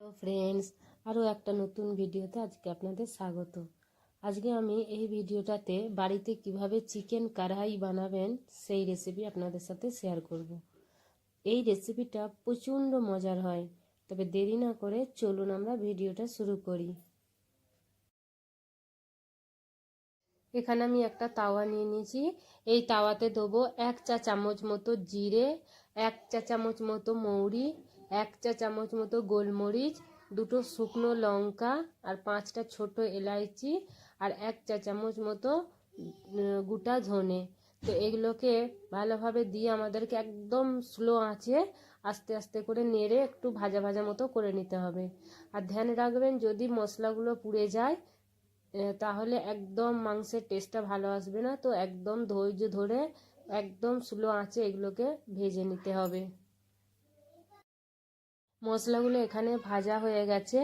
Hello friends, আরও একটা নতুন ভিডিওতে আজকে আপনাদের স্বাগত। আজকে আমি এই ভিডিওটাতে বাড়িতে কিভাবে চিকেন কড়াই বানাবেন সেই রেসিপি আপনাদের সাথে শেয়ার করব। এই রেসিপিটা প্রচণ্ড মজার হয়। তবে দেরি না করে চলুন আমরা ভিডিওটা শুরু করি। এখানে আমি একটা তাওয়া নিয়ে নিয়েছি। এই তাওয়াতে দেবো 1 চা চামচ মতো জিরে, 1 চা চামচ মতো মৌরি, 1 চা চামচ মতো গোলমরিচ, 2টো শুকনো লঙ্কা আর 5টা ছোট এলাইচি আর 1 চা চামচ মতো গোটা ধনে। তো এগুলোকে ভালোভাবে দিয়ে আমাদেরকে একদম স্লো আঁচে আস্তে আস্তে করে নেড়ে একটু ভাজা ভাজা মতো করে নিতে হবে। আর ধ্যান রাখবেন, যদি মশলাগুলো পুড়ে যায় তাহলে একদম মাংসের টেস্টটা ভালো আসবে না। তো একদম ধৈর্য ধরে একদম স্লো আঁচে এগুলোকে ভেজে নিতে হবে। মশলাগুলো এখানে ভাজা হয়ে গেছে।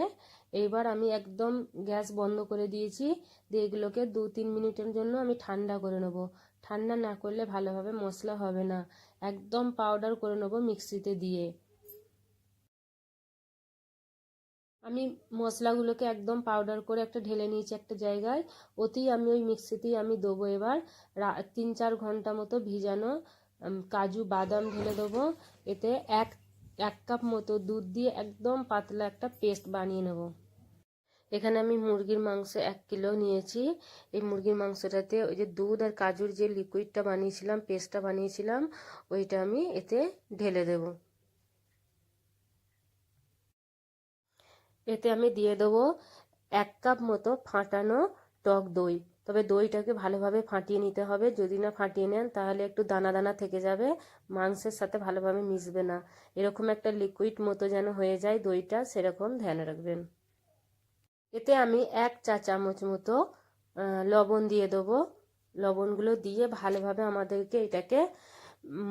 এইবার আমি একদম গ্যাস বন্ধ করে দিয়েছি। দিয়ে এগুলোকে 2-3 মিনিটের জন্য আমি ঠান্ডা করে নেব। ঠান্ডা না করলে ভালোভাবে মশলা হবে না। একদম পাউডার করে নেব মিক্সিতে দিয়ে। আমি মশলাগুলোকে একদম পাউডার করে একটা ঢেলে নিয়েছি একটা জায়গায়। ওতেই আমি ওই মিক্সিতেই আমি দেবো এবার 3-4 ঘন্টা মতো ভিজানো কাজু বাদাম ঢেলে দেবো। এতে এক এক কাপ মতো দুধ দিয়ে একদম পাতলা একটা পেস্ট বানিয়ে নেব। এখানে আমি মুরগির মাংস 1 কিলো নিয়েছি। এই মুরগির মাংসটাতে ওই যে দুধ আর কাজুর যে লিকুইডটা বানিয়েছিলাম, পেস্টটা বানিয়েছিলাম, ওইটা আমি এতে ঢেলে দেবো। এতে আমি দিয়ে দেবো 1 কাপ মতো ফাটানো টক দই। তবে দইটাকে ভালোভাবে ফাটিয়ে নিতে হবে। যদি না ফাটিয়ে নেন তাহলে একটু দানা দানা থেকে যাবে, মাংসের সাথে ভালোভাবে মিশবে না। এরকম একটা লিকুইড মতো যেন হয়ে যায় দইটা, সেরকম ধ্যান রাখবেন। এতে আমি 1 চা চামচ মতো লবণ দিয়ে দেবো। লবণগুলো দিয়ে ভালোভাবে আমাদেরকে এটাকে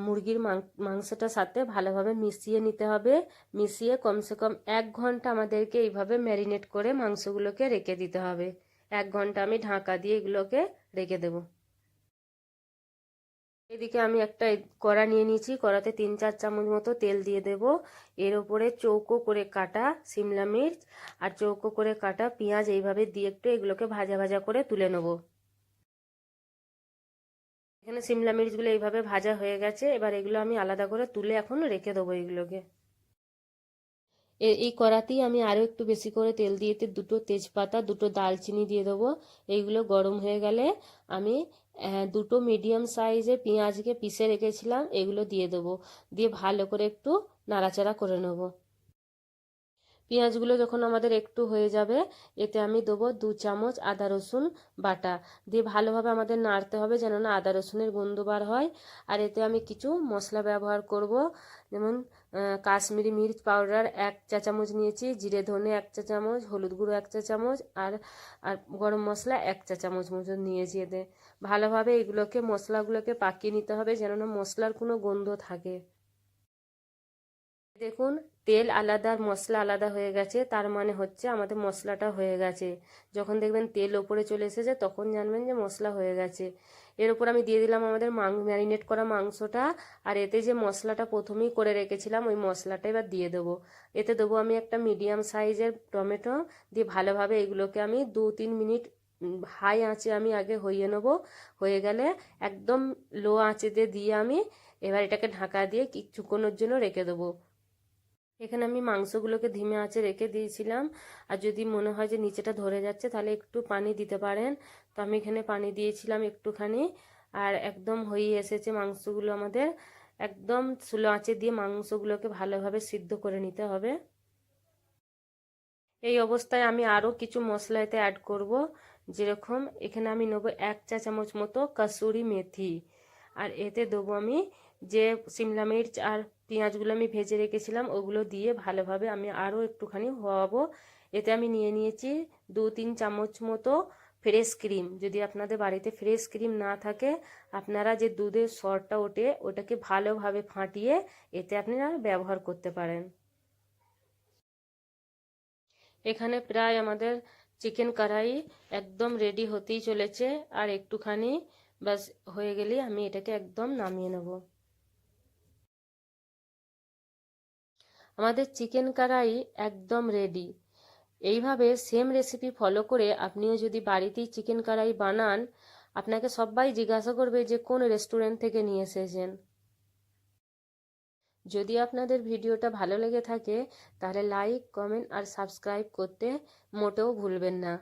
মুরগির মাংসটার সাথে ভালোভাবে মিশিয়ে নিতে হবে। মিশিয়ে কমসে কম 1 ঘন্টা আমাদেরকে এইভাবে ম্যারিনেট করে মাংসগুলোকে রেখে দিতে হবে। 1 ঘন্টা আমি ঢাকা দিয়ে এগুলোকে রেখে দেবো। এদিকে আমি একটা কড়া নিয়ে নিয়েছি। কড়াতে 3-4 চামচ মতো তেল দিয়ে দেব। এর উপরে চৌকো করে কাটা শিমলা মির্চ আর চৌকো করে কাটা পেঁয়াজ এইভাবে দিয়ে একটু এগুলোকে ভাজা ভাজা করে তুলে নেব। এখানে শিমলা মির্চগুলো এইভাবে ভাজা হয়ে গেছে। এবার এগুলো আমি আলাদা করে তুলে এখন রেখে দেবো এগুলোকে। এই কড়াতেই আমি আরও একটু বেশি করে তেল দিয়ে 2টো তেজপাতা 2টো দালচিনি দিয়ে দেবো। এইগুলো গরম হয়ে গেলে আমি 2টো মিডিয়াম সাইজের পেঁয়াজকে পিষে রেখেছিলাম এগুলো দিয়ে দেবো। দিয়ে ভালো করে একটু নাড়াচাড়া করে নেব। পেঁয়াজগুলো যখন আমাদের একটু হয়ে যাবে এতে আমি দেবো 2 চামচ আদা রসুন বাটা। দিয়ে ভালোভাবে আমাদের নাড়তে হবে যেন না আদা রসুনের গন্ধ বার হয়। আর এতে আমি কিছু মশলা ব্যবহার করব, যেমন কাশ্মীরি মির্চ পাউডার 1 চা চামচ নিয়েছি, জিরে ধনে 1 চা চামচ, হলুদ গুঁড়ো 1 চা চামচ আর আর গরম মশলা 1 চা চামচ মতো নিয়েছি। এতে ভালোভাবে এগুলোকে মশলাগুলোকে পাকিয়ে নিতে হবে যেন না মশলার কোনো গন্ধ থাকে। দেখুন, তেল আলাদা আর মশলা আলাদা হয়ে গেছে, তার মানে হচ্ছে আমাদের মশলাটা হয়ে গেছে। যখন দেখবেন তেল ওপরে চলে এসেছে তখন জানবেন যে মশলা হয়ে গেছে। এর উপর আমি দিয়ে দিলাম আমাদের ম্যারিনেট করা মাংসটা। আর এতে যে মশলাটা প্রথমেই করে রেখেছিলাম ওই মশলাটা এবার দিয়ে দেবো। এতে দেবো আমি একটা মিডিয়াম সাইজের টমেটো। দিয়ে ভালোভাবে এগুলোকে আমি 2-3 মিনিট হাই আঁচে আমি আগে হইয়ে নেবো। হয়ে গেলে একদম লো আঁচে দিয়ে আমি এবার এটাকে ঢাকা দিয়ে কিছুক্ষণের জন্য রেখে দেবো। এখানে আমি মাংসগুলোকে ধিমে আঁচে রেখে দিয়েছিলাম। আর যদি মনে হয় যে নিচেটা ধরে যাচ্ছে তাহলে একটু পানি দিতে পারেন। তো আমি এখানে পানি দিয়েছিলাম একটুখানি। আর একদম হয়ে এসেছে মাংসগুলো আমাদের। একদম স্লো আঁচে দিয়ে মাংসগুলোকে ভালোভাবে সিদ্ধ করে নিতে হবে। এই অবস্থায় আমি আরও কিছু মশলা এতে অ্যাড করব। যেরকম এখানে আমি নেবো 1 চা চামচ মতো কসুরি মেথি। আর এতে দেবো আমি যে শিমলা মির্চ আর পেঁয়াজগুলো আমি ভেজে রেখেছিলাম ওগুলো দিয়ে ভালোভাবে আমি আরও একটুখানি হওয়াবো। এতে আমি নিয়ে নিয়েছি 2-3 চামচ মতো ফ্রেশ ক্রিম। যদি আপনাদের বাড়িতে ফ্রেশ ক্রিম না থাকে আপনারা যে দুধের সরটা ওঠে ওটাকে ভালোভাবে ফাটিয়ে এতে আপনারা ব্যবহার করতে পারেন। এখানে প্রায় আমাদের চিকেন কড়াই একদম রেডি হতেই চলেছে। আর একটুখানি ব্যাস হয়ে গেলেই আমি এটাকে একদম নামিয়ে নেব। আমাদের চিকেন কড়াই একদম রেডি। এইভাবে সেম রেসিপি ফলো করে আপনিও যদি বাড়িতেই চিকেন কড়াই বানান, আপনাকে সবাই জিজ্ঞাসা করবে যে কোন রেস্টুরেন্ট থেকে নিয়ে এসেছেন। যদি আপনাদের ভিডিওটা ভালো লেগে থাকে তাহলে লাইক, কমেন্ট আর সাবস্ক্রাইব করতে মোটেও ভুলবেন না।